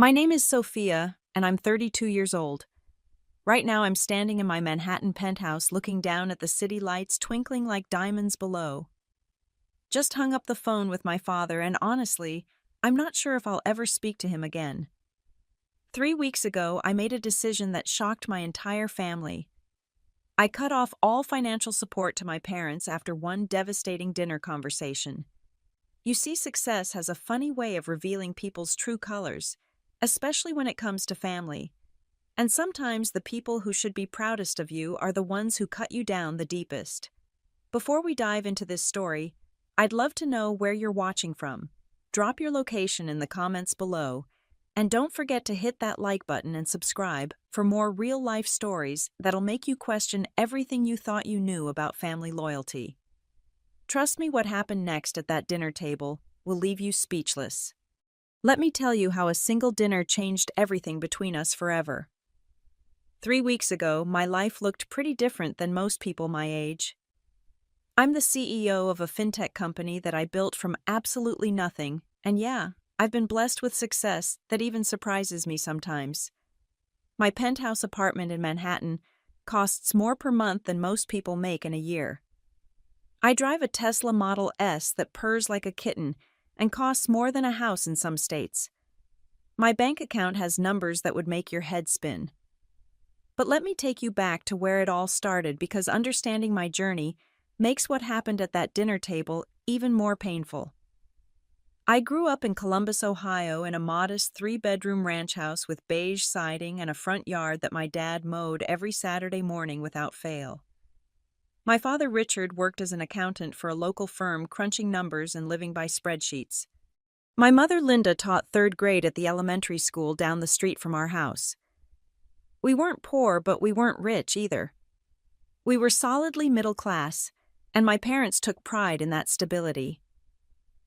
My name is Sophia, and I'm 32 years old. Right now, I'm standing in my Manhattan penthouse looking down at the city lights twinkling like diamonds below. Just hung up the phone with my father, and honestly, I'm not sure if I'll ever speak to him again. 3 weeks ago, I made a decision that shocked my entire family. I cut off all financial support to my parents after one devastating dinner conversation. You see, success has a funny way of revealing people's true colors, especially when it comes to family. And sometimes the people who should be proudest of you are the ones who cut you down the deepest. Before we dive into this story, I'd love to know where you're watching from. Drop your location in the comments below, and don't forget to hit that like button and subscribe for more real-life stories that'll make you question everything you thought you knew about family loyalty. Trust me, what happened next at that dinner table will leave you speechless. Let me tell you how a single dinner changed everything between us forever. 3 weeks ago, my life looked pretty different than most people my age. I'm the CEO of a fintech company that I built from absolutely nothing, and yeah, I've been blessed with success that even surprises me sometimes. My penthouse apartment in Manhattan costs more per month than most people make in a year. I drive a Tesla Model S that purrs like a kitten and costs more than a house in some states. My bank account has numbers that would make your head spin. But let me take you back to where it all started, because understanding my journey makes what happened at that dinner table even more painful. I grew up in Columbus, Ohio, in a modest 3-bedroom ranch house with beige siding and a front yard that my dad mowed every Saturday morning without fail. My father, Richard, worked as an accountant for a local firm, crunching numbers and living by spreadsheets. My mother, Linda, taught 3rd grade at the elementary school down the street from our house. We weren't poor, but we weren't rich either. We were solidly middle class, and my parents took pride in that stability.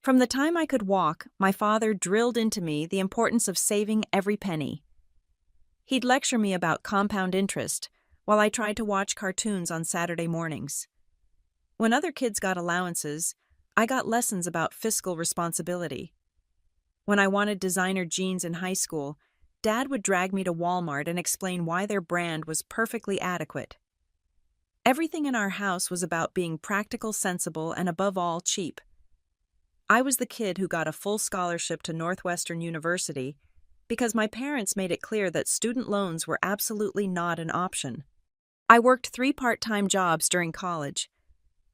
From the time I could walk, my father drilled into me the importance of saving every penny. He'd lecture me about compound interest while I tried to watch cartoons on Saturday mornings. When other kids got allowances, I got lessons about fiscal responsibility. When I wanted designer jeans in high school, Dad would drag me to Walmart and explain why their brand was perfectly adequate. Everything in our house was about being practical, sensible, and above all, cheap. I was the kid who got a full scholarship to Northwestern University because my parents made it clear that student loans were absolutely not an option. I worked 3 part-time jobs during college,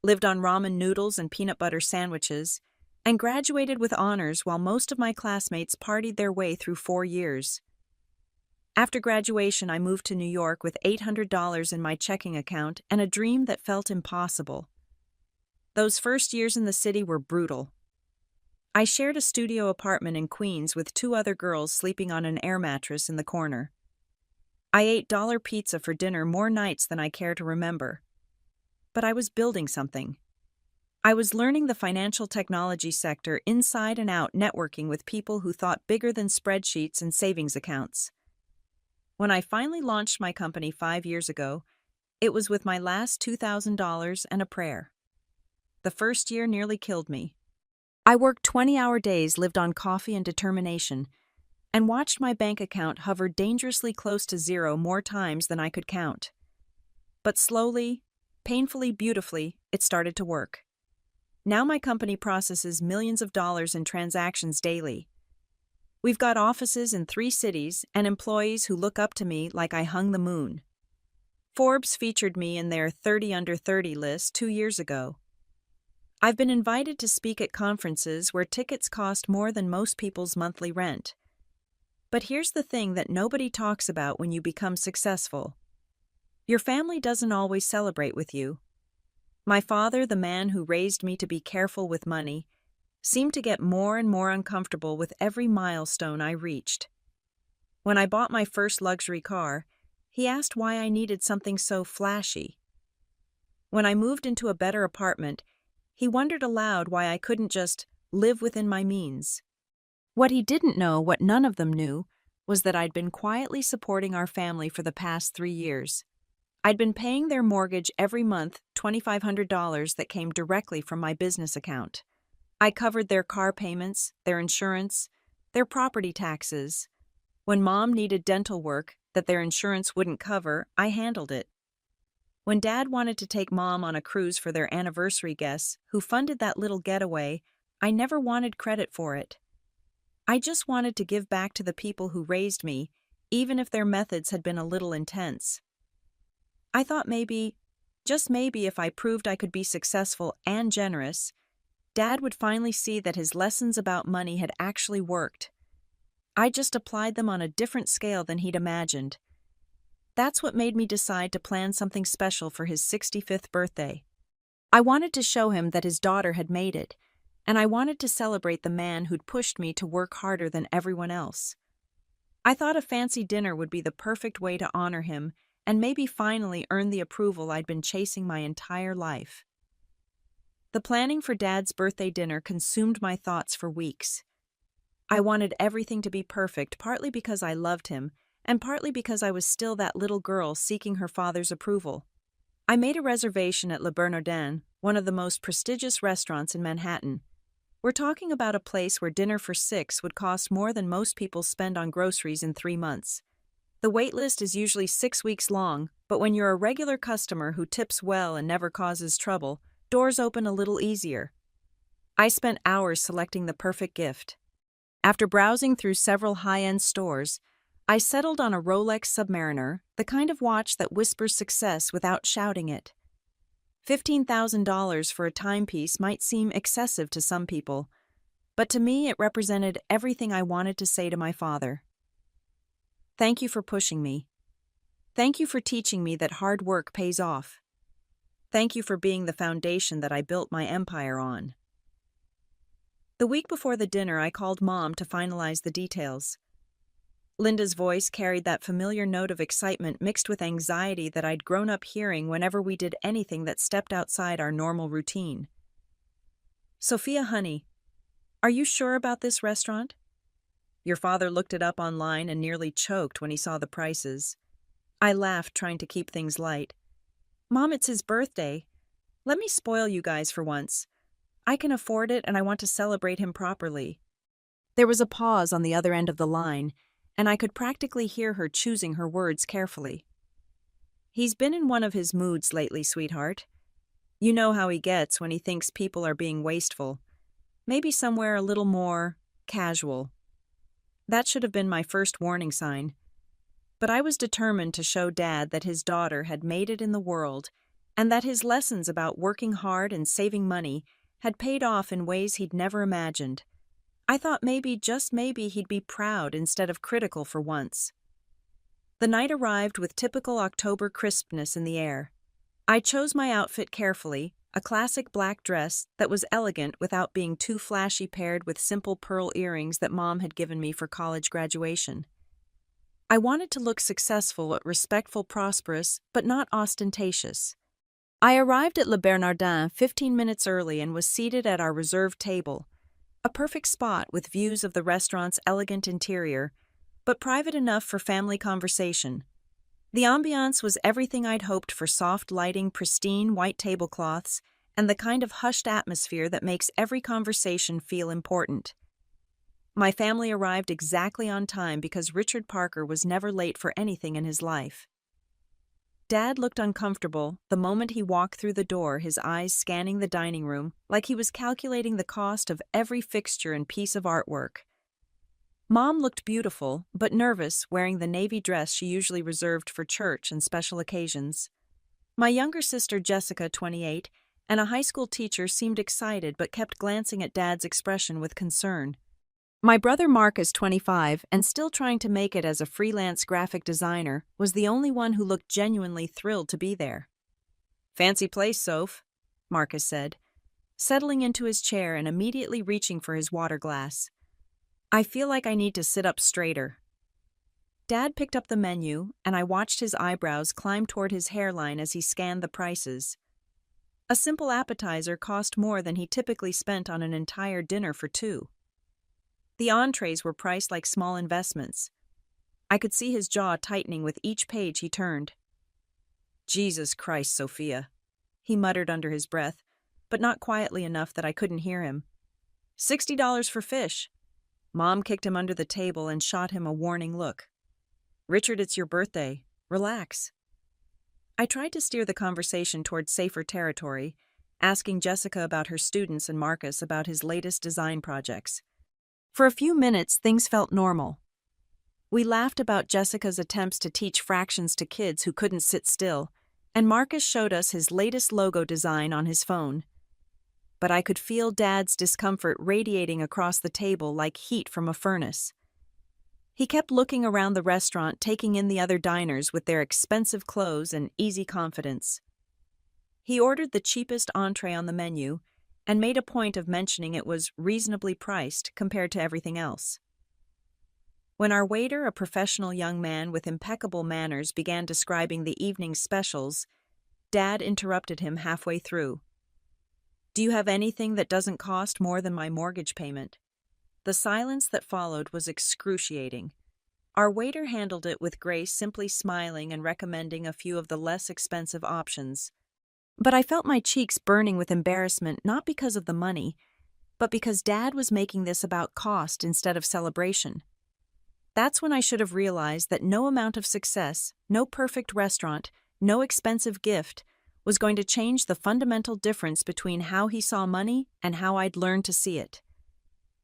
lived on ramen noodles and peanut butter sandwiches, and graduated with honors while most of my classmates partied their way through 4 years. After graduation, I moved to New York with $800 in my checking account and a dream that felt impossible. Those first years in the city were brutal. I shared a studio apartment in Queens with 2 other girls sleeping on an air mattress in the corner. I ate dollar pizza for dinner more nights than I care to remember. But I was building something. I was learning the financial technology sector inside and out, networking with people who thought bigger than spreadsheets and savings accounts. When I finally launched my company 5 years ago, it was with my last $2,000 and a prayer. The first year nearly killed me. I worked 20-hour days, lived on coffee and determination, and watched my bank account hover dangerously close to zero more times than I could count. But slowly, painfully, beautifully, it started to work. Now my company processes millions of dollars in transactions daily. We've got offices in 3 cities and employees who look up to me like I hung the moon. Forbes featured me in their 30 under 30 list 2 years ago. I've been invited to speak at conferences where tickets cost more than most people's monthly rent. But here's the thing that nobody talks about when you become successful. Your family doesn't always celebrate with you. My father, the man who raised me to be careful with money, seemed to get more and more uncomfortable with every milestone I reached. When I bought my first luxury car, he asked why I needed something so flashy. When I moved into a better apartment, he wondered aloud why I couldn't just live within my means. What he didn't know, what none of them knew, was that I'd been quietly supporting our family for the past 3 years. I'd been paying their mortgage every month, $2,500 that came directly from my business account. I covered their car payments, their insurance, their property taxes. When Mom needed dental work that their insurance wouldn't cover, I handled it. When Dad wanted to take Mom on a cruise for their anniversary guests, who funded that little getaway, I never wanted credit for it. I just wanted to give back to the people who raised me, even if their methods had been a little intense. I thought maybe, just maybe if I proved I could be successful and generous, Dad would finally see that his lessons about money had actually worked. I just applied them on a different scale than he'd imagined. That's what made me decide to plan something special for his 65th birthday. I wanted to show him that his daughter had made it, and I wanted to celebrate the man who'd pushed me to work harder than everyone else. I thought a fancy dinner would be the perfect way to honor him and maybe finally earn the approval I'd been chasing my entire life. The planning for Dad's birthday dinner consumed my thoughts for weeks. I wanted everything to be perfect, partly because I loved him, and partly because I was still that little girl seeking her father's approval. I made a reservation at Le Bernardin, one of the most prestigious restaurants in Manhattan. We're talking about a place where dinner for 6 would cost more than most people spend on groceries in 3 months. The wait list is usually 6 weeks long, but when you're a regular customer who tips well and never causes trouble, doors open a little easier. I spent hours selecting the perfect gift. After browsing through several high-end stores, I settled on a Rolex Submariner, the kind of watch that whispers success without shouting it. $15,000 for a timepiece might seem excessive to some people, but to me it represented everything I wanted to say to my father. Thank you for pushing me. Thank you for teaching me that hard work pays off. Thank you for being the foundation that I built my empire on. The week before the dinner, I called Mom to finalize the details. Linda's voice carried that familiar note of excitement mixed with anxiety that I'd grown up hearing whenever we did anything that stepped outside our normal routine. Sophia, honey, are you sure about this restaurant? Your father looked it up online and nearly choked when he saw the prices. I laughed, trying to keep things light. Mom, it's his birthday. Let me spoil you guys for once. I can afford it and I want to celebrate him properly. There was a pause on the other end of the line, and I could practically hear her choosing her words carefully. He's been in one of his moods lately, sweetheart. You know how he gets when he thinks people are being wasteful. Maybe somewhere a little more casual. That should have been my first warning sign. But I was determined to show Dad that his daughter had made it in the world, and that his lessons about working hard and saving money had paid off in ways he'd never imagined. I thought maybe, just maybe, he'd be proud instead of critical for once. The night arrived with typical October crispness in the air. I chose my outfit carefully, a classic black dress that was elegant without being too flashy, paired with simple pearl earrings that Mom had given me for college graduation. I wanted to look successful, respectful, prosperous, but not ostentatious. I arrived at Le Bernardin 15 minutes early and was seated at our reserved table, a perfect spot with views of the restaurant's elegant interior, but private enough for family conversation. The ambiance was everything I'd hoped for: soft lighting, pristine white tablecloths, and the kind of hushed atmosphere that makes every conversation feel important. My family arrived exactly on time because Richard Parker was never late for anything in his life. Dad looked uncomfortable the moment he walked through the door, his eyes scanning the dining room like he was calculating the cost of every fixture and piece of artwork. Mom looked beautiful, but nervous, wearing the navy dress she usually reserved for church and special occasions. My younger sister Jessica, 28, and a high school teacher seemed excited but kept glancing at Dad's expression with concern. My brother Marcus, 25, and still trying to make it as a freelance graphic designer, was the only one who looked genuinely thrilled to be there. "Fancy place, Soph," Marcus said, settling into his chair and immediately reaching for his water glass. "I feel like I need to sit up straighter." Dad picked up the menu, and I watched his eyebrows climb toward his hairline as he scanned the prices. A simple appetizer cost more than he typically spent on an entire dinner for 2. The entrees were priced like small investments. I could see his jaw tightening with each page he turned. "Jesus Christ, Sophia," he muttered under his breath, but not quietly enough that I couldn't hear him. "$60 for fish." Mom kicked him under the table and shot him a warning look. "Richard, it's your birthday. Relax." I tried to steer the conversation toward safer territory, asking Jessica about her students and Marcus about his latest design projects. For a few minutes, things felt normal. We laughed about Jessica's attempts to teach fractions to kids who couldn't sit still, and Marcus showed us his latest logo design on his phone. But I could feel Dad's discomfort radiating across the table like heat from a furnace. He kept looking around the restaurant, taking in the other diners with their expensive clothes and easy confidence. He ordered the cheapest entree on the menu and made a point of mentioning it was reasonably priced compared to everything else. When our waiter, a professional young man with impeccable manners, began describing the evening's specials, Dad interrupted him halfway through. "Do you have anything that doesn't cost more than my mortgage payment?" The silence that followed was excruciating. Our waiter handled it with grace, simply smiling and recommending a few of the less expensive options. But I felt my cheeks burning with embarrassment, not because of the money, but because Dad was making this about cost instead of celebration. That's when I should have realized that no amount of success, no perfect restaurant, no expensive gift was going to change the fundamental difference between how he saw money and how I'd learned to see it.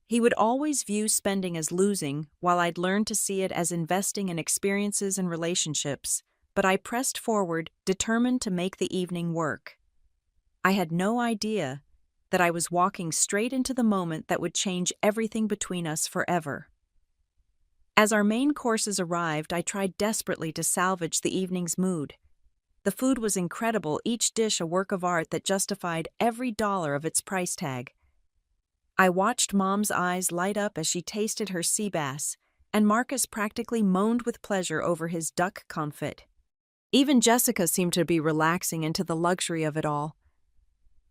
He would always view spending as losing, while I'd learned to see it as investing in experiences and relationships, but I pressed forward, determined to make the evening work. I had no idea that I was walking straight into the moment that would change everything between us forever. As our main courses arrived, I tried desperately to salvage the evening's mood. The food was incredible, each dish a work of art that justified every dollar of its price tag. I watched Mom's eyes light up as she tasted her sea bass, and Marcus practically moaned with pleasure over his duck confit. Even Jessica seemed to be relaxing into the luxury of it all.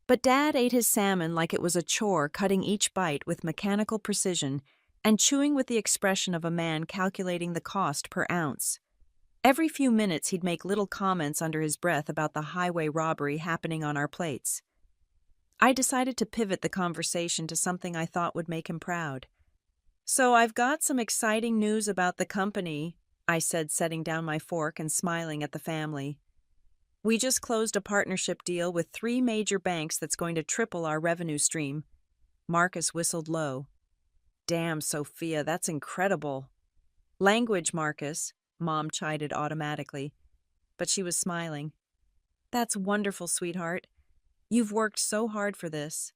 But Dad ate his salmon like it was a chore, cutting each bite with mechanical precision and chewing with the expression of a man calculating the cost per ounce. Every few minutes he'd make little comments under his breath about the highway robbery happening on our plates. I decided to pivot the conversation to something I thought would make him proud. "So I've got some exciting news about the company," I said, setting down my fork and smiling at the family. "We just closed a partnership deal with 3 major banks that's going to triple our revenue stream." Marcus whistled low. "Damn, Sophia, that's incredible." "Language, Marcus," Mom chided automatically, but she was smiling. "That's wonderful, sweetheart. You've worked so hard for this."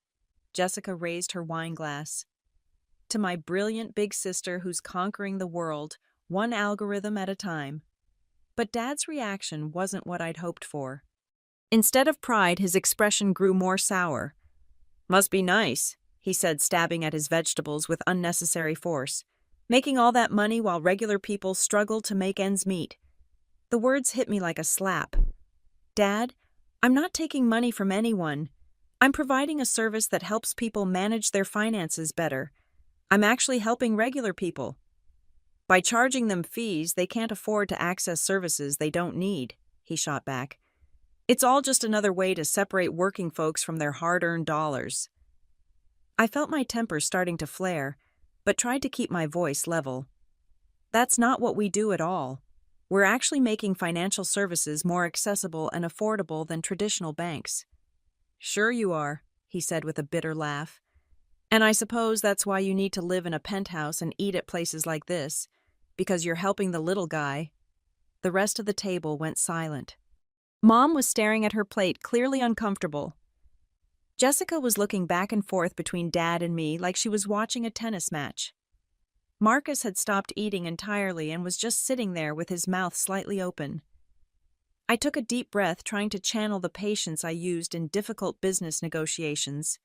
Jessica raised her wine glass. "To my brilliant big sister who's conquering the world, one algorithm at a time." But Dad's reaction wasn't what I'd hoped for. Instead of pride, his expression grew more sour. "Must be nice," he said, stabbing at his vegetables with unnecessary force. "Making all that money while regular people struggle to make ends meet." The words hit me like a slap. "Dad, I'm not taking money from anyone. I'm providing a service that helps people manage their finances better. I'm actually helping regular people. By charging them fees, they can't afford to access services they don't need," he shot back. "It's all just another way to separate working folks from their hard-earned dollars." I felt my temper starting to flare, but tried to keep my voice level. "That's not what we do at all. We're actually making financial services more accessible and affordable than traditional banks." "Sure you are," he said with a bitter laugh. "And I suppose that's why you need to live in a penthouse and eat at places like this, because you're helping the little guy." The rest of the table went silent. Mom was staring at her plate, clearly uncomfortable. Jessica was looking back and forth between Dad and me like she was watching a tennis match. Marcus had stopped eating entirely and was just sitting there with his mouth slightly open. I took a deep breath, trying to channel the patience I used in difficult business negotiations.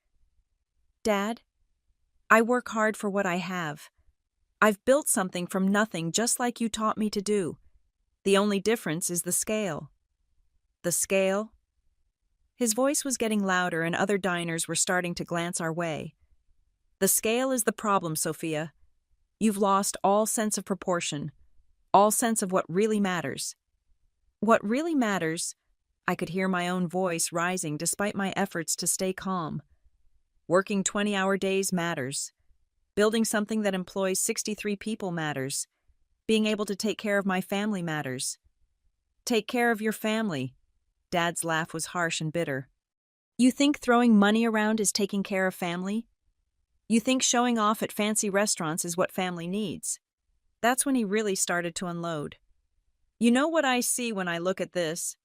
"Dad, I work hard for what I have. I've built something from nothing just like you taught me to do. The only difference is the scale." "The scale?" His voice was getting louder and other diners were starting to glance our way. "The scale is the problem, Sophia. You've lost all sense of proportion, all sense of what really matters." "What really matters?" I could hear my own voice rising despite my efforts to stay calm. "Working 20-hour days matters. Building something that employs 63 people matters. Being able to take care of my family matters. Take care of your family. Dad's laugh was harsh and bitter. You think throwing money around is taking care of family? You think showing off at fancy restaurants is what family needs? That's when he really started to unload. You know what I see when I look at this?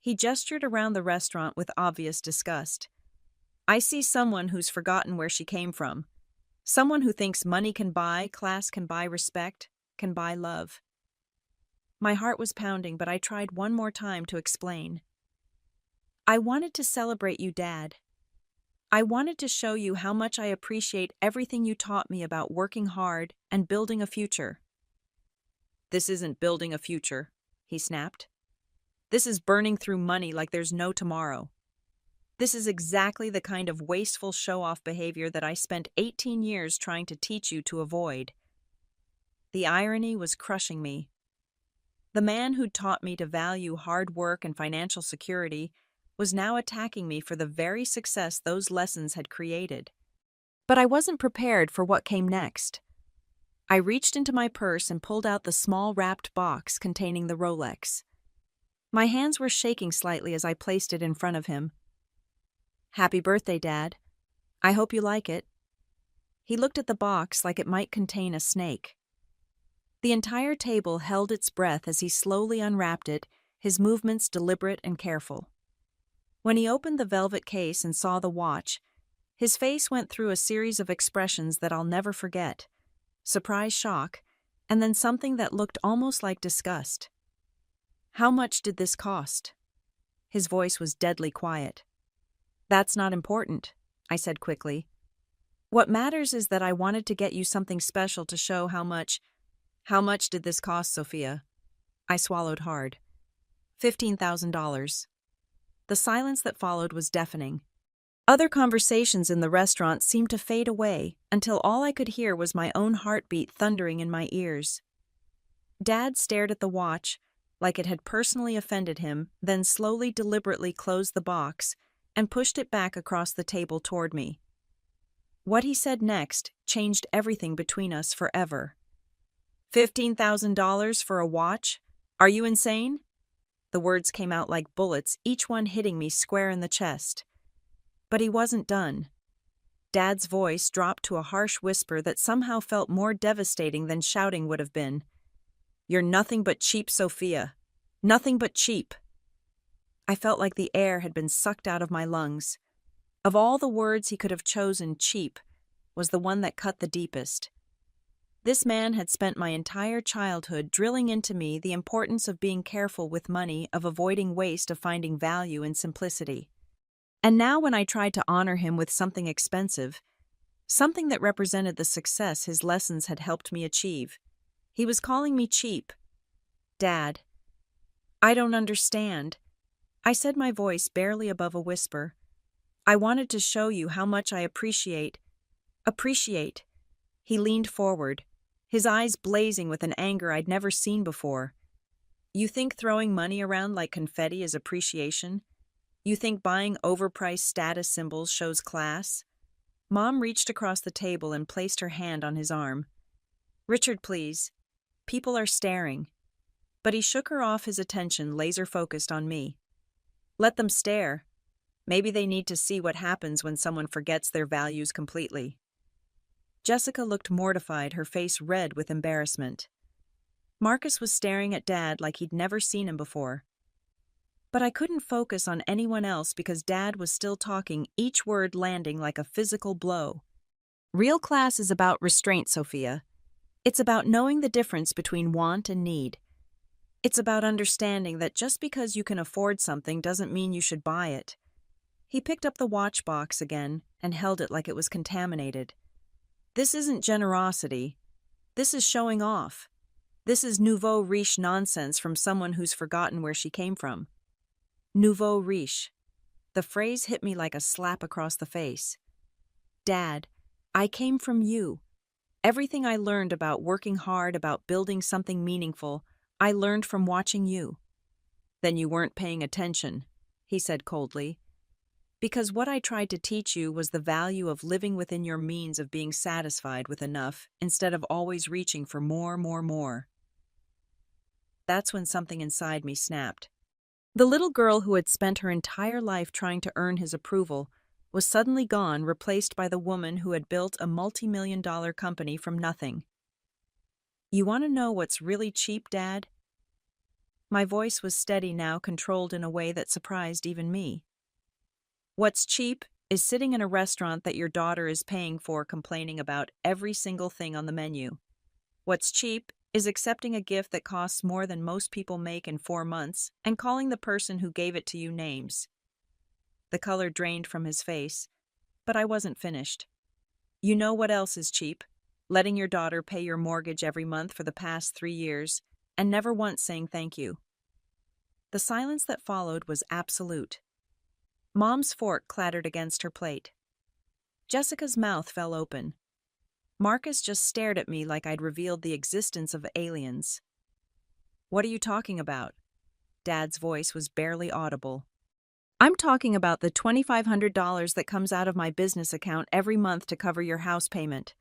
He gestured around the restaurant with obvious disgust. I see someone who's forgotten where she came from. Someone who thinks money can buy, class can buy respect, can buy love. My heart was pounding, but I tried one more time to explain. I wanted to celebrate you, Dad. I wanted to show you how much I appreciate everything you taught me about working hard and building a future. This isn't building a future, he snapped. This is burning through money like there's no tomorrow. This is exactly the kind of wasteful show-off behavior that I spent 18 years trying to teach you to avoid. The irony was crushing me. The man who'd taught me to value hard work and financial security was now attacking me for the very success those lessons had created. But I wasn't prepared for what came next. I reached into my purse and pulled out the small wrapped box containing the Rolex. My hands were shaking slightly as I placed it in front of him. Happy birthday, Dad. I hope you like it. He looked at the box like it might contain a snake. The entire table held its breath as he slowly unwrapped it, his movements deliberate and careful. When he opened the velvet case and saw the watch, his face went through a series of expressions that I'll never forget. Surprise, shock, and then something that looked almost like disgust. How much did this cost? His voice was deadly quiet. That's not important, I said quickly. What matters is that I wanted to get you something special to show how much did this cost, Sophia? I swallowed hard. $15,000. The silence that followed was deafening. Other conversations in the restaurant seemed to fade away until all I could hear was my own heartbeat thundering in my ears. Dad stared at the watch, like it had personally offended him, then slowly, deliberately closed the box and pushed it back across the table toward me. What he said next changed everything between us forever. $15,000 for a watch? Are you insane? The words came out like bullets, each one hitting me square in the chest. But he wasn't done. Dad's voice dropped to a harsh whisper that somehow felt more devastating than shouting would have been. You're nothing but cheap, Sophia. Nothing but cheap. I felt like the air had been sucked out of my lungs. Of all the words he could have chosen, cheap was the one that cut the deepest. This man had spent my entire childhood drilling into me the importance of being careful with money, of avoiding waste, of finding value in simplicity. And now when I tried to honor him with something expensive, something that represented the success his lessons had helped me achieve, he was calling me cheap. Dad, I don't understand. I said, my voice barely above a whisper. I wanted to show you how much I appreciate. He leaned forward, his eyes blazing with an anger I'd never seen before. You think throwing money around like confetti is appreciation? You think buying overpriced status symbols shows class? Mom reached across the table and placed her hand on his arm. Richard, please. People are staring. But he shook her off, his attention laser-focused on me. Let them stare. Maybe they need to see what happens when someone forgets their values completely. Jessica looked mortified, her face red with embarrassment. Marcus was staring at Dad like he'd never seen him before. But I couldn't focus on anyone else because Dad was still talking, each word landing like a physical blow. Real class is about restraint, Sophia. It's about knowing the difference between want and need. It's about understanding that just because you can afford something doesn't mean you should buy it. He picked up the watch box again and held it like it was contaminated. This isn't generosity. This is showing off. This is nouveau riche nonsense from someone who's forgotten where she came from. Nouveau riche. The phrase hit me like a slap across the face. Dad, I came from you. Everything I learned about working hard, about building something meaningful, I learned from watching you. Then you weren't paying attention, he said coldly. Because what I tried to teach you was the value of living within your means of being satisfied with enough instead of always reaching for more, more, more. That's when something inside me snapped. The little girl who had spent her entire life trying to earn his approval was suddenly gone, replaced by the woman who had built a multi-million-dollar company from nothing. You want to know what's really cheap, Dad? My voice was steady now, controlled in a way that surprised even me. What's cheap is sitting in a restaurant that your daughter is paying for, complaining about every single thing on the menu. What's cheap is accepting a gift that costs more than most people make in 4 months and calling the person who gave it to you names. The color drained from his face, but I wasn't finished. You know what else is cheap? Letting your daughter pay your mortgage every month for the past 3 years and never once saying thank you. The silence that followed was absolute. Mom's fork clattered against her plate. Jessica's mouth fell open. Marcus just stared at me like I'd revealed the existence of aliens. What are you talking about? Dad's voice was barely audible. I'm talking about the $2,500 that comes out of my business account every month to cover your house payment.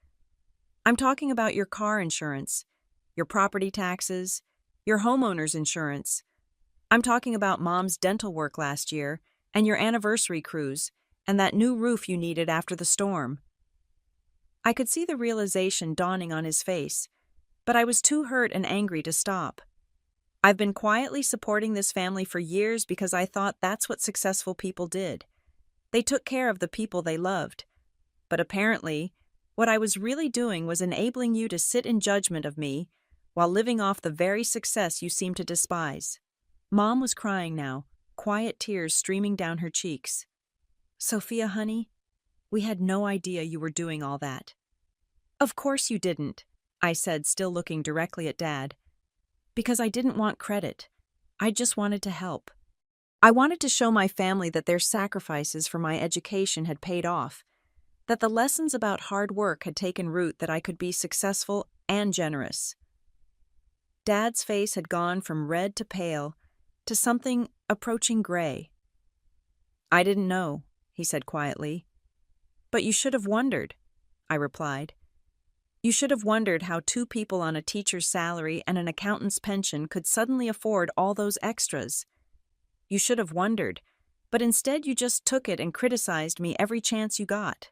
I'm talking about your car insurance, your property taxes, your homeowner's insurance. I'm talking about Mom's dental work last year and your anniversary cruise and that new roof you needed after the storm. I could see the realization dawning on his face, but I was too hurt and angry to stop. I've been quietly supporting this family for years because I thought that's what successful people did. They took care of the people they loved. But apparently, what I was really doing was enabling you to sit in judgment of me while living off the very success you seem to despise. Mom was crying now, quiet tears streaming down her cheeks. Sophia, honey, we had no idea you were doing all that. Of course you didn't, I said, still looking directly at Dad. Because I didn't want credit. I just wanted to help. I wanted to show my family that their sacrifices for my education had paid off, that the lessons about hard work had taken root, that I could be successful and generous. Dad's face had gone from red to pale to something approaching gray. I didn't know, he said quietly. But you should have wondered, I replied. You should have wondered how 2 people on a teacher's salary and an accountant's pension could suddenly afford all those extras. You should have wondered, but instead you just took it and criticized me every chance you got.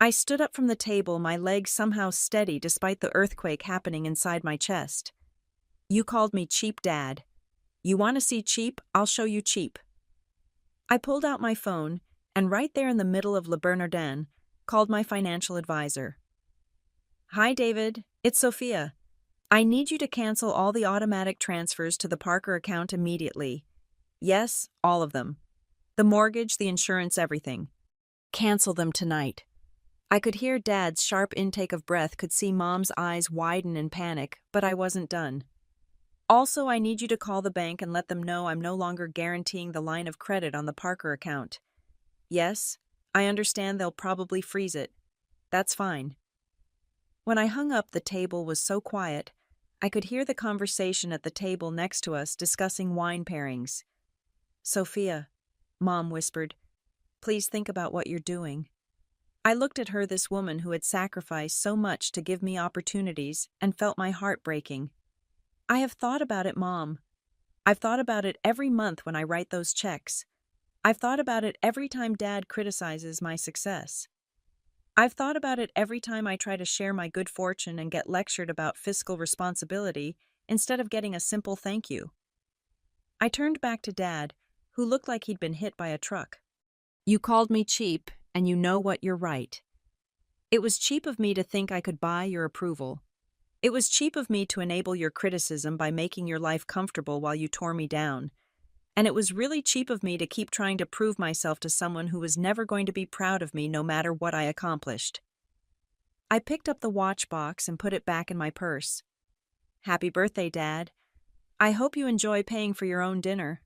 I stood up from the table, my legs somehow steady despite the earthquake happening inside my chest. You called me cheap, Dad. You want to see cheap? I'll show you cheap. I pulled out my phone and right there in the middle of Le Bernardin, called my financial advisor. Hi, David. It's Sophia. I need you to cancel all the automatic transfers to the Parker account immediately. Yes, all of them. The mortgage, the insurance, everything. Cancel them tonight. I could hear Dad's sharp intake of breath, could see Mom's eyes widen in panic, but I wasn't done. Also, I need you to call the bank and let them know I'm no longer guaranteeing the line of credit on the Parker account. Yes, I understand they'll probably freeze it. That's fine. When I hung up, the table was so quiet, I could hear the conversation at the table next to us discussing wine pairings. Sophia, Mom whispered, please think about what you're doing. I looked at her, this woman who had sacrificed so much to give me opportunities, and felt my heart breaking. I have thought about it, Mom. I've thought about it every month when I write those checks. I've thought about it every time Dad criticizes my success. I've thought about it every time I try to share my good fortune and get lectured about fiscal responsibility instead of getting a simple thank you. I turned back to Dad, who looked like he'd been hit by a truck. You called me cheap, and you know what, you're right. It was cheap of me to think I could buy your approval. It was cheap of me to enable your criticism by making your life comfortable while you tore me down. And it was really cheap of me to keep trying to prove myself to someone who was never going to be proud of me no matter what I accomplished. I picked up the watch box and put it back in my purse. Happy birthday, Dad. I hope you enjoy paying for your own dinner.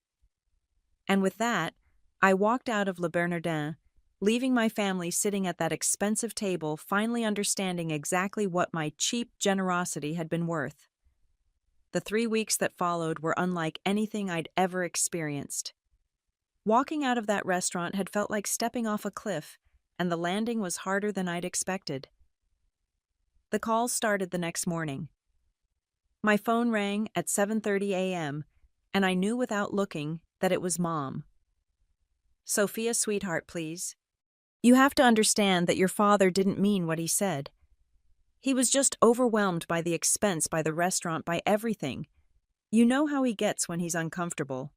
And with that, I walked out of Le Bernardin, leaving my family sitting at that expensive table, finally understanding exactly what my cheap generosity had been worth. The 3 weeks that followed were unlike anything I'd ever experienced. Walking out of that restaurant had felt like stepping off a cliff, and the landing was harder than I'd expected. The calls started the next morning. My phone rang at 7:30 a.m., and I knew without looking that it was Mom. "Sophia, sweetheart, please. You have to understand that your father didn't mean what he said. He was just overwhelmed by the expense, by the restaurant, by everything. You know how he gets when he's uncomfortable."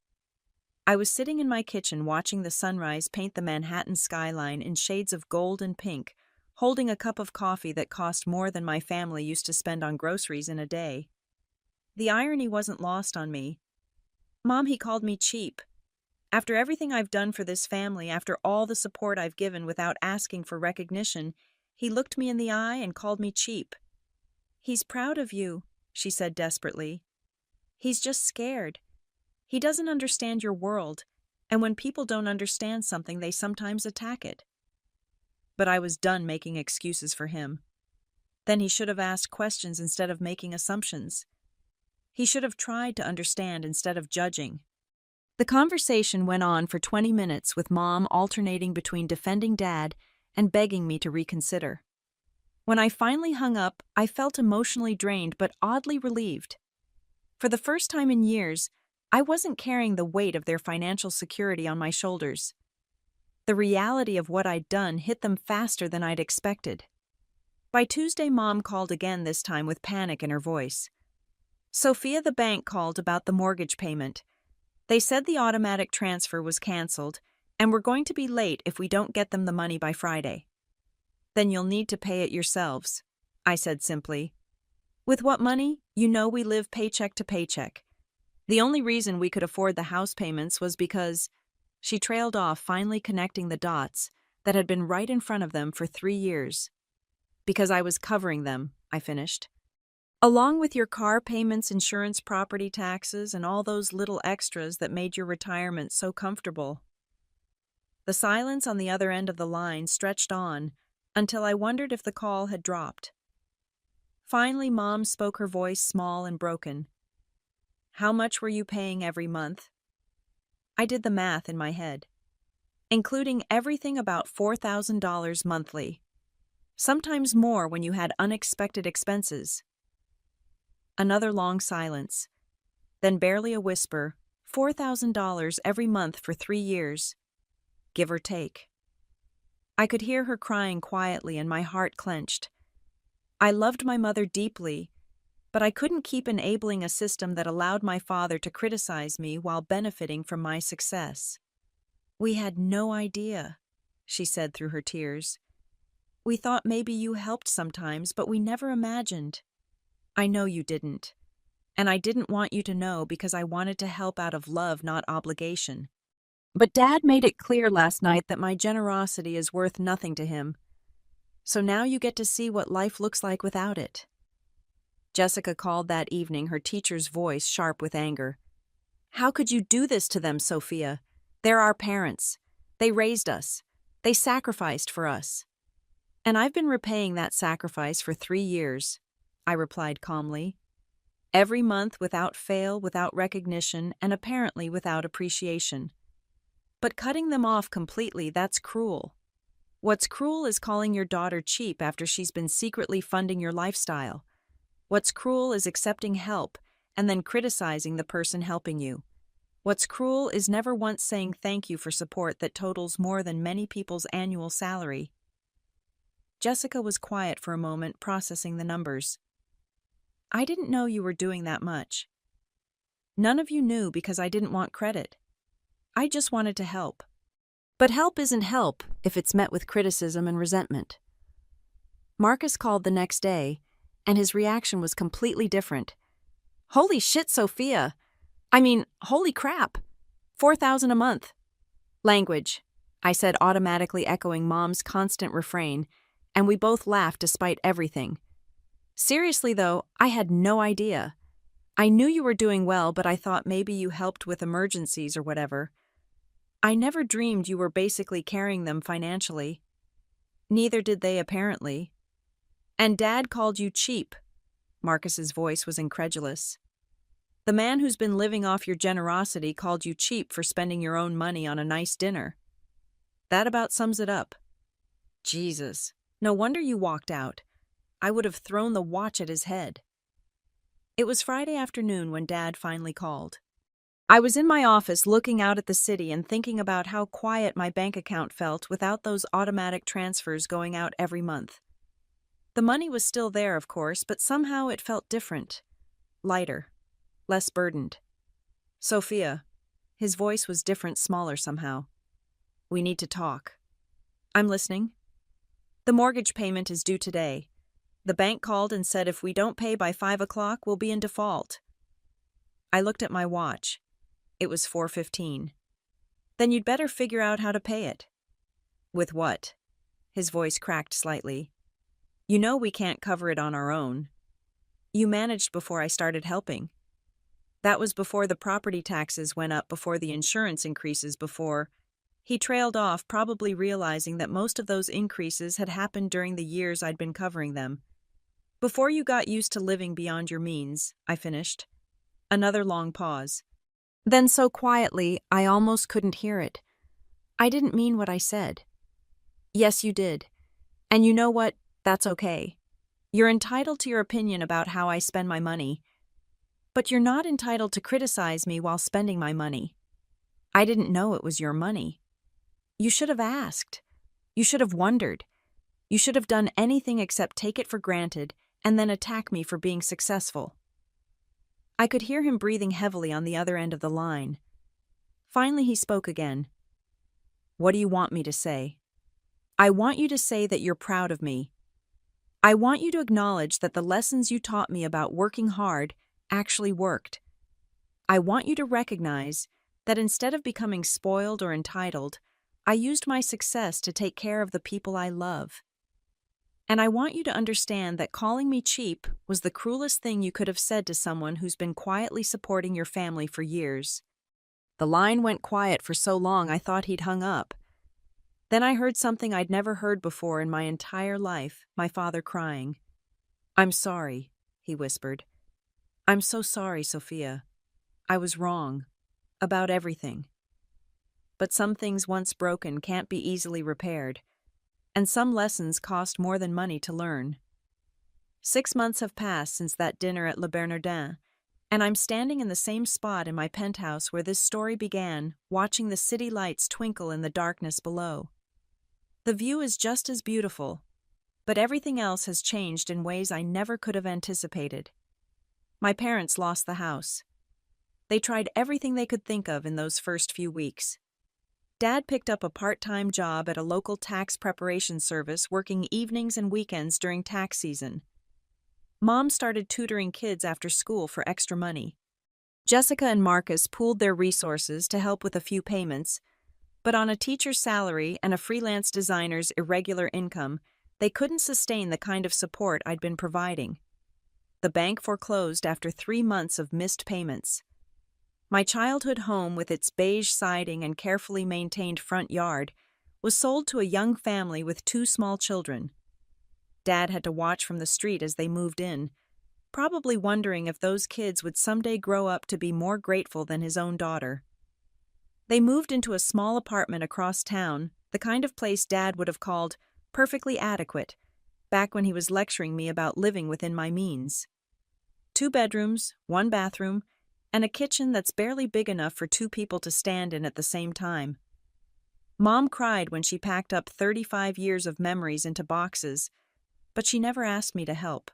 I was sitting in my kitchen watching the sunrise paint the Manhattan skyline in shades of gold and pink, holding a cup of coffee that cost more than my family used to spend on groceries in a day. The irony wasn't lost on me. "Mom, he called me cheap. After everything I've done for this family, after all the support I've given without asking for recognition, he looked me in the eye and called me cheap." "He's proud of you," she said desperately. "He's just scared. He doesn't understand your world, and when people don't understand something, they sometimes attack it." But I was done making excuses for him. Then he should have asked questions instead of making assumptions. He should have tried to understand instead of judging. The conversation went on for 20 minutes with Mom alternating between defending Dad and begging me to reconsider. When I finally hung up, I felt emotionally drained but oddly relieved. For the first time in years, I wasn't carrying the weight of their financial security on my shoulders. The reality of what I'd done hit them faster than I'd expected. By Tuesday, Mom called again, this time with panic in her voice. "Sophia, the bank called about the mortgage payment. They said the automatic transfer was canceled, and we're going to be late if we don't get them the money by Friday." "Then you'll need to pay it yourselves," I said simply. "With what money? You know we live paycheck to paycheck. The only reason we could afford the house payments was because—" She trailed off, finally connecting the dots that had been right in front of them for 3 years. "Because I was covering them," I finished. "Along with your car payments, insurance, property taxes, and all those little extras that made your retirement so comfortable." The silence on the other end of the line stretched on until I wondered if the call had dropped. Finally, Mom spoke, her voice small and broken. "How much were you paying every month?" I did the math in my head. "Including everything, about $4,000 monthly. Sometimes more when you had unexpected expenses." Another long silence. Then barely a whisper, $4,000 every month for 3 years. Give or take. I could hear her crying quietly and my heart clenched. I loved my mother deeply, but I couldn't keep enabling a system that allowed my father to criticize me while benefiting from my success. "We had no idea," she said through her tears. "We thought maybe you helped sometimes, but we never imagined." "I know you didn't. And I didn't want you to know because I wanted to help out of love, not obligation. But Dad made it clear last night that my generosity is worth nothing to him. So now you get to see what life looks like without it." Jessica called that evening, her teacher's voice sharp with anger. "How could you do this to them, Sophia? They're our parents. They raised us. They sacrificed for us." "And I've been repaying that sacrifice for 3 years," I replied calmly. "Every month, without fail, without recognition, and apparently without appreciation. But cutting them off completely, that's cruel. What's cruel is calling your daughter cheap after she's been secretly funding your lifestyle. What's cruel is accepting help and then criticizing the person helping you. What's cruel is never once saying thank you for support that totals more than many people's annual salary." Jessica was quiet for a moment, processing the numbers. "I didn't know you were doing that much. None of you knew because I didn't want credit. I just wanted to help. But help isn't help if it's met with criticism and resentment." Marcus called the next day, and his reaction was completely different. "Holy shit, Sophia! Holy crap! 4,000 a month." "Language," I said, automatically echoing Mom's constant refrain, and we both laughed despite everything. "Seriously though, I had no idea. I knew you were doing well, but I thought maybe you helped with emergencies or whatever. I never dreamed you were basically carrying them financially." "Neither did they, apparently." "And Dad called you cheap." Marcus's voice was incredulous. The man who's been living off your generosity called you cheap for spending your own money on a nice dinner. That about sums it up. Jesus, no wonder you walked out. I would have thrown the watch at his head. It was Friday afternoon when Dad finally called. I was in my office looking out at the city and thinking about how quiet my bank account felt without those automatic transfers going out every month. The money was still there, of course, but somehow it felt different. Lighter. Less burdened. Sophia. His voice was different, smaller somehow. We need to talk. I'm listening. The mortgage payment is due today. The bank called and said if we don't pay by 5 o'clock, we'll be in default. I looked at my watch. It was 4:15. Then you'd better figure out how to pay it. With what? His voice cracked slightly. You know we can't cover it on our own. You managed before I started helping. That was before the property taxes went up, before the insurance increases, before... He trailed off, probably realizing that most of those increases had happened during the years I'd been covering them. Before you got used to living beyond your means, I finished. Another long pause. Then so quietly, I almost couldn't hear it. I didn't mean what I said. Yes, you did. And you know what? That's okay. You're entitled to your opinion about how I spend my money. But you're not entitled to criticize me while spending my money. I didn't know it was your money. You should have asked. You should have wondered. You should have done anything except take it for granted and then attack me for being successful. I could hear him breathing heavily on the other end of the line. Finally, he spoke again. What do you want me to say? I want you to say that you're proud of me. I want you to acknowledge that the lessons you taught me about working hard actually worked. I want you to recognize that instead of becoming spoiled or entitled, I used my success to take care of the people I love. And I want you to understand that calling me cheap was the cruelest thing you could have said to someone who's been quietly supporting your family for years. The line went quiet for so long I thought he'd hung up. Then I heard something I'd never heard before in my entire life, my father crying. I'm sorry, he whispered. I'm so sorry, Sophia. I was wrong. About everything. But some things once broken can't be easily repaired. And some lessons cost more than money to learn. 6 months have passed since that dinner at Le Bernardin, and I'm standing in the same spot in my penthouse where this story began, watching the city lights twinkle in the darkness below. The view is just as beautiful, but everything else has changed in ways I never could have anticipated. My parents lost the house. They tried everything they could think of in those first few weeks. Dad picked up a part-time job at a local tax preparation service, working evenings and weekends during tax season. Mom started tutoring kids after school for extra money. Jessica and Marcus pooled their resources to help with a few payments, but on a teacher's salary and a freelance designer's irregular income, they couldn't sustain the kind of support I'd been providing. The bank foreclosed after 3 months of missed payments. My childhood home, with its beige siding and carefully maintained front yard, was sold to a young family with 2 small children. Dad had to watch from the street as they moved in, probably wondering if those kids would someday grow up to be more grateful than his own daughter. They moved into a small apartment across town, the kind of place Dad would have called perfectly adequate, back when he was lecturing me about living within my means. 2 bedrooms, 1 bathroom, and a kitchen that's barely big enough for 2 people to stand in at the same time. Mom cried when she packed up 35 years of memories into boxes, but she never asked me to help.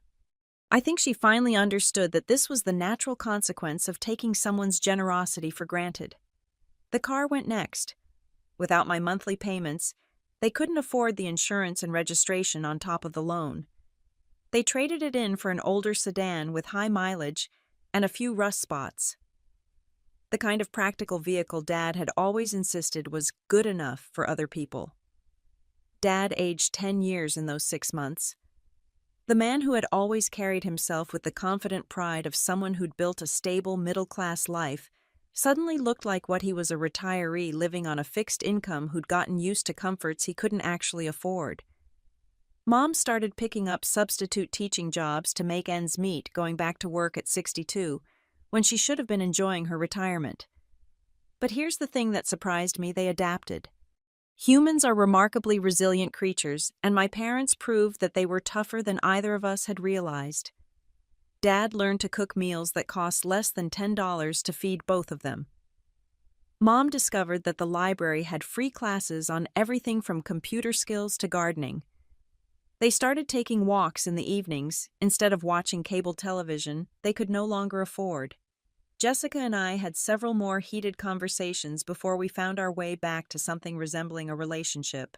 I think she finally understood that this was the natural consequence of taking someone's generosity for granted. The car went next. Without my monthly payments, they couldn't afford the insurance and registration on top of the loan. They traded it in for an older sedan with high mileage and a few rust spots. The kind of practical vehicle Dad had always insisted was good enough for other people. Dad aged 10 years in those 6 months. The man who had always carried himself with the confident pride of someone who'd built a stable middle-class life suddenly looked like what he was, a retiree living on a fixed income who'd gotten used to comforts he couldn't actually afford. Mom started picking up substitute teaching jobs to make ends meet, going back to work at 62, when she should have been enjoying her retirement. But here's the thing that surprised me: they adapted. Humans are remarkably resilient creatures, and my parents proved that they were tougher than either of us had realized. Dad learned to cook meals that cost less than $10 to feed both of them. Mom discovered that the library had free classes on everything from computer skills to gardening. They started taking walks in the evenings instead of watching cable television they could no longer afford. Jessica and I had several more heated conversations before we found our way back to something resembling a relationship.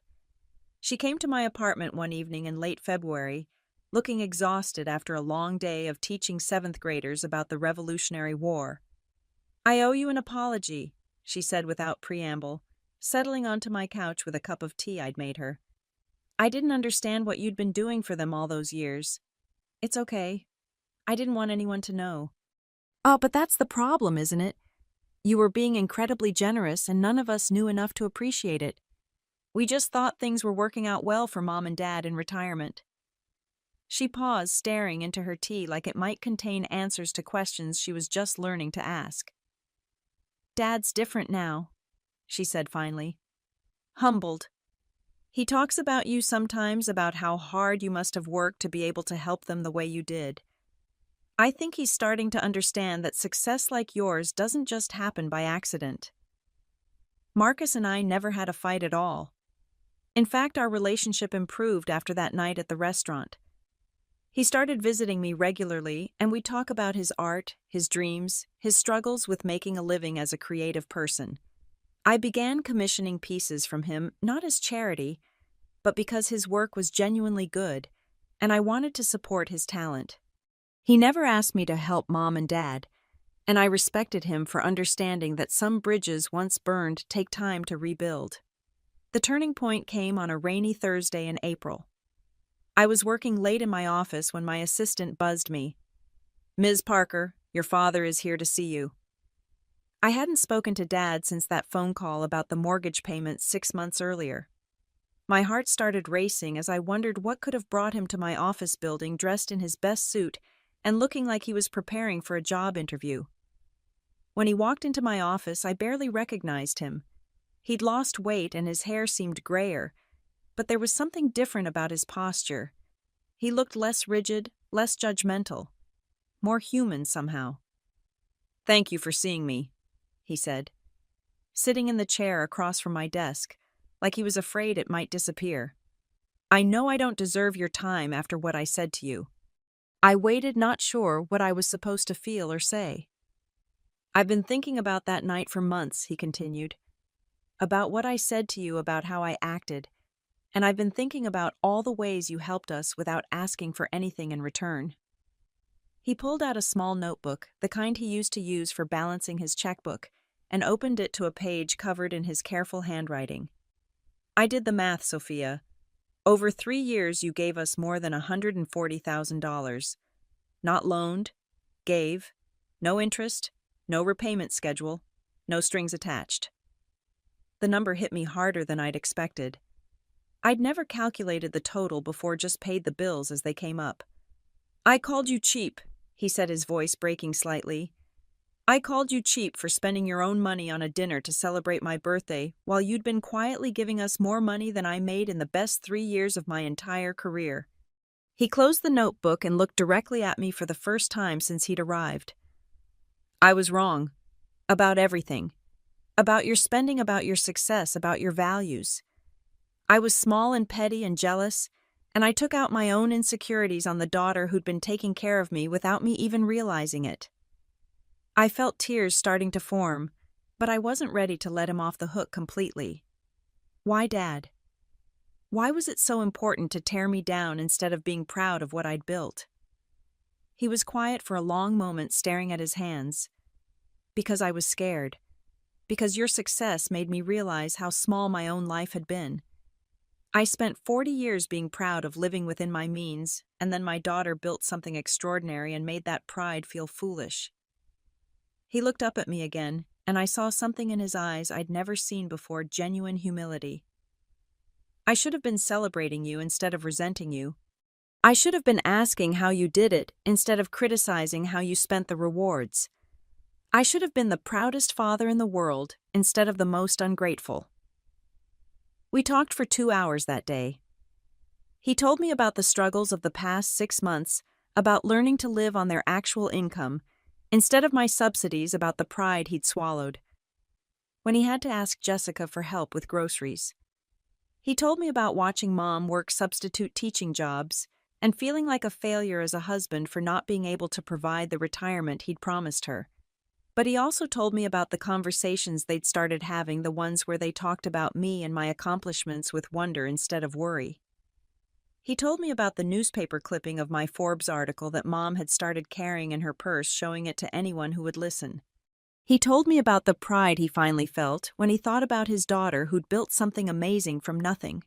She came to my apartment one evening in late February, looking exhausted after a long day of teaching 7th graders about the Revolutionary War. "I owe you an apology," she said without preamble, settling onto my couch with a cup of tea I'd made her. "I didn't understand what you'd been doing for them all those years." "It's okay. I didn't want anyone to know." "Oh, but that's the problem, isn't it? You were being incredibly generous and none of us knew enough to appreciate it. We just thought things were working out well for Mom and Dad in retirement." She paused, staring into her tea like it might contain answers to questions she was just learning to ask. "Dad's different now," she said finally. Humbled. "He talks about you sometimes, about how hard you must have worked to be able to help them the way you did. I think he's starting to understand that success like yours doesn't just happen by accident." Marcus and I never had a fight at all. In fact, our relationship improved after that night at the restaurant. He started visiting me regularly, and we talk about his art, his dreams, his struggles with making a living as a creative person. I began commissioning pieces from him not as charity, but because his work was genuinely good, and I wanted to support his talent. He never asked me to help Mom and Dad, and I respected him for understanding that some bridges once burned take time to rebuild. The turning point came on a rainy Thursday in April. I was working late in my office when my assistant buzzed me. "Ms. Parker, your father is here to see you." I hadn't spoken to Dad since that phone call about the mortgage payment 6 months earlier. My heart started racing as I wondered what could have brought him to my office building dressed in his best suit and looking like he was preparing for a job interview. When he walked into my office, I barely recognized him. He'd lost weight and his hair seemed grayer, but there was something different about his posture. He looked less rigid, less judgmental, more human somehow. "Thank you for seeing me," he said, sitting in the chair across from my desk, like he was afraid it might disappear. "I know I don't deserve your time after what I said to you." I waited, not sure what I was supposed to feel or say. "I've been thinking about that night for months," he continued, "about what I said to you, about how I acted, and I've been thinking about all the ways you helped us without asking for anything in return." He pulled out a small notebook, the kind he used to use for balancing his checkbook, and opened it to a page covered in his careful handwriting. "I did the math, Sophia. Over 3 years you gave us more than $140,000. Not loaned, gave, no interest, no repayment schedule, no strings attached." The number hit me harder than I'd expected. I'd never calculated the total before, just paid the bills as they came up. "I called you cheap," he said, his voice breaking slightly. "I called you cheap for spending your own money on a dinner to celebrate my birthday while you'd been quietly giving us more money than I made in the best 3 years of my entire career." He closed the notebook and looked directly at me for the first time since he'd arrived. "I was wrong. About everything. About your spending, about your success, about your values. I was small and petty and jealous, and I took out my own insecurities on the daughter who'd been taking care of me without me even realizing it." I felt tears starting to form, but I wasn't ready to let him off the hook completely. Why Dad? Why was it so important to tear me down instead of being proud of what I'd built? He was quiet for a long moment, staring at his hands. "Because I was scared. Because your success made me realize how small my own life had been. I spent 40 years being proud of living within my means, and then my daughter built something extraordinary and made that pride feel foolish." He looked up at me again, and I saw something in his eyes I'd never seen before: genuine humility. "I should have been celebrating you instead of resenting you. I should have been asking how you did it instead of criticizing how you spent the rewards. I should have been the proudest father in the world instead of the most ungrateful. We talked for 2 hours that day. He told me about the struggles of the past 6 months, about learning to live on their actual income, instead of my subsidies, about the pride he'd swallowed when he had to ask Jessica for help with groceries. He told me about watching Mom work substitute teaching jobs and feeling like a failure as a husband for not being able to provide the retirement he'd promised her. But he also told me about the conversations they'd started having, the ones where they talked about me and my accomplishments with wonder instead of worry. He told me about the newspaper clipping of my Forbes article that Mom had started carrying in her purse, showing it to anyone who would listen. He told me about the pride he finally felt when he thought about his daughter who'd built something amazing from nothing.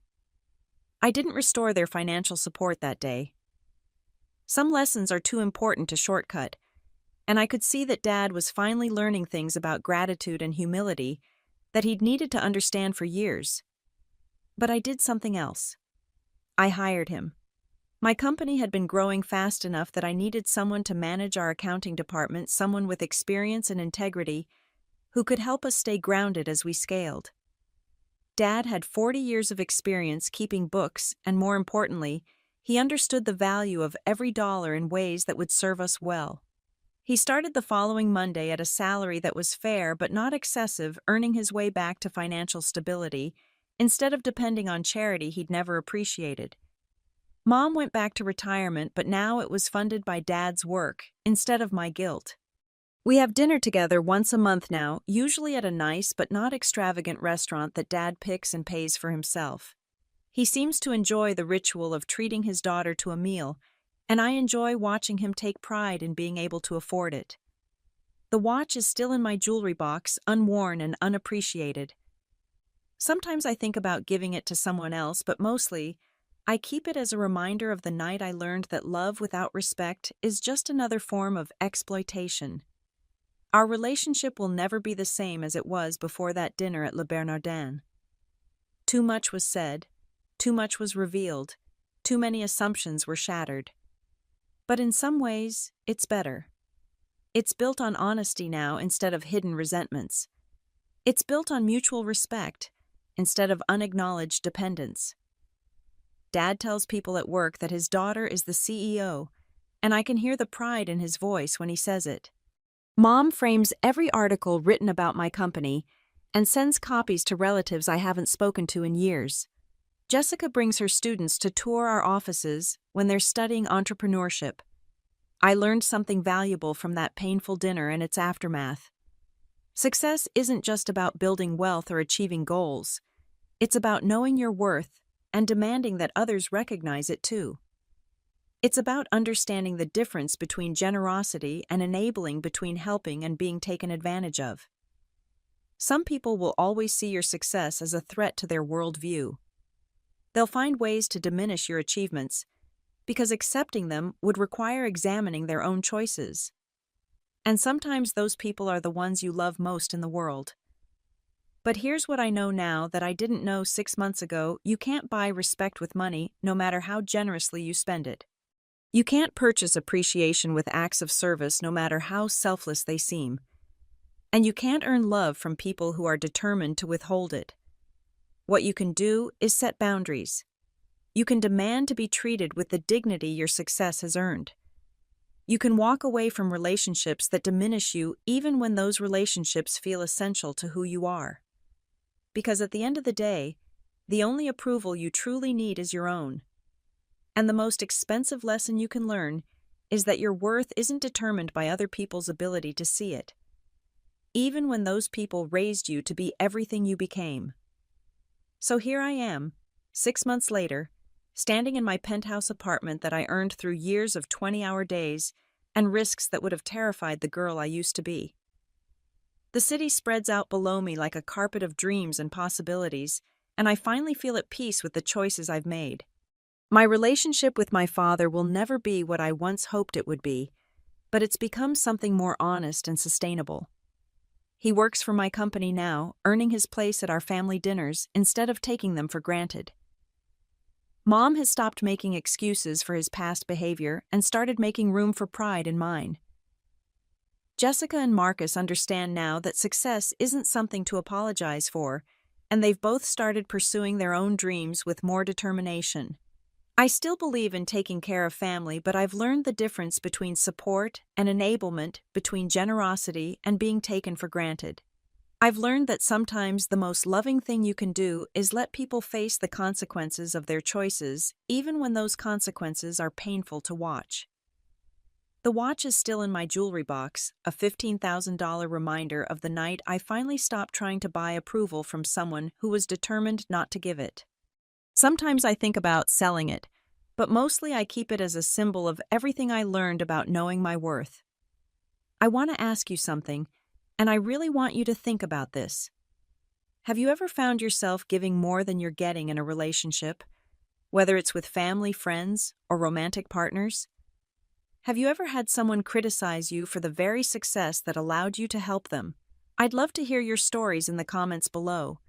I didn't restore their financial support that day. Some lessons are too important to shortcut, and I could see that Dad was finally learning things about gratitude and humility that he'd needed to understand for years. But I did something else. I hired him. My company had been growing fast enough that I needed someone to manage our accounting department, someone with experience and integrity who could help us stay grounded as we scaled. Dad had 40 years of experience keeping books, and more importantly, he understood the value of every dollar in ways that would serve us well. He started the following Monday at a salary that was fair but not excessive, earning his way back to financial stability instead of depending on charity he'd never appreciated. Mom went back to retirement, but now it was funded by Dad's work instead of my guilt. We have dinner together once a month now, usually at a nice but not extravagant restaurant that Dad picks and pays for himself. He seems to enjoy the ritual of treating his daughter to a meal, and I enjoy watching him take pride in being able to afford it. The watch is still in my jewelry box, unworn and unappreciated. Sometimes I think about giving it to someone else, but mostly, I keep it as a reminder of the night I learned that love without respect is just another form of exploitation. Our relationship will never be the same as it was before that dinner at Le Bernardin. Too much was said, too much was revealed, too many assumptions were shattered. But in some ways, it's better. It's built on honesty now instead of hidden resentments. It's built on mutual respect instead of unacknowledged dependence. Dad tells people at work that his daughter is the CEO, and I can hear the pride in his voice when he says it. Mom frames every article written about my company and sends copies to relatives I haven't spoken to in years. Jessica brings her students to tour our offices when they're studying entrepreneurship. I learned something valuable from that painful dinner and its aftermath. Success isn't just about building wealth or achieving goals. It's about knowing your worth and demanding that others recognize it too. It's about understanding the difference between generosity and enabling, between helping and being taken advantage of. Some people will always see your success as a threat to their worldview. They'll find ways to diminish your achievements because accepting them would require examining their own choices. And sometimes those people are the ones you love most in the world. But here's what I know now that I didn't know 6 months ago: you can't buy respect with money, no matter how generously you spend it. You can't purchase appreciation with acts of service, no matter how selfless they seem. And you can't earn love from people who are determined to withhold it. What you can do is set boundaries. You can demand to be treated with the dignity your success has earned. You can walk away from relationships that diminish you, even when those relationships feel essential to who you are. Because at the end of the day, the only approval you truly need is your own. And the most expensive lesson you can learn is that your worth isn't determined by other people's ability to see it, even when those people raised you to be everything you became. So here I am, 6 months later, standing in my penthouse apartment that I earned through years of 20-hour days and risks that would have terrified the girl I used to be. The city spreads out below me like a carpet of dreams and possibilities, and I finally feel at peace with the choices I've made. My relationship with my father will never be what I once hoped it would be, but it's become something more honest and sustainable. He works for my company now, earning his place at our family dinners instead of taking them for granted. Mom has stopped making excuses for his past behavior and started making room for pride in mine. Jessica and Marcus understand now that success isn't something to apologize for, and they've both started pursuing their own dreams with more determination. I still believe in taking care of family, but I've learned the difference between support and enablement, between generosity and being taken for granted. I've learned that sometimes the most loving thing you can do is let people face the consequences of their choices, even when those consequences are painful to watch. The watch is still in my jewelry box, a $15,000 reminder of the night I finally stopped trying to buy approval from someone who was determined not to give it. Sometimes I think about selling it, but mostly I keep it as a symbol of everything I learned about knowing my worth. I want to ask you something, and I really want you to think about this. Have you ever found yourself giving more than you're getting in a relationship, whether it's with family, friends, or romantic partners? Have you ever had someone criticize you for the very success that allowed you to help them? I'd love to hear your stories in the comments below,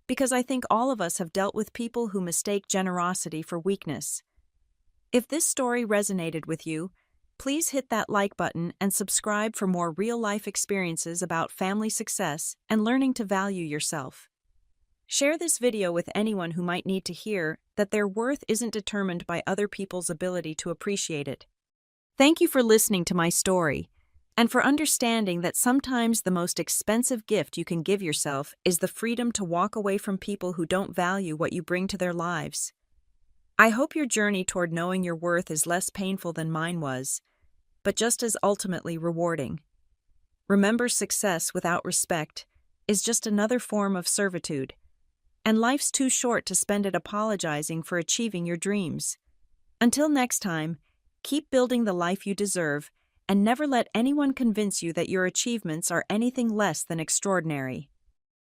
because I think all of us have dealt with people who mistake generosity for weakness. If this story resonated with you, please hit that like button and subscribe for more real-life experiences about family success and learning to value yourself. Share this video with anyone who might need to hear that their worth isn't determined by other people's ability to appreciate it. Thank you for listening to my story, and for understanding that sometimes the most expensive gift you can give yourself is the freedom to walk away from people who don't value what you bring to their lives. I hope your journey toward knowing your worth is less painful than mine was, but just as ultimately rewarding. Remember, success without respect is just another form of servitude, and life's too short to spend it apologizing for achieving your dreams. Until next time, keep building the life you deserve, and never let anyone convince you that your achievements are anything less than extraordinary.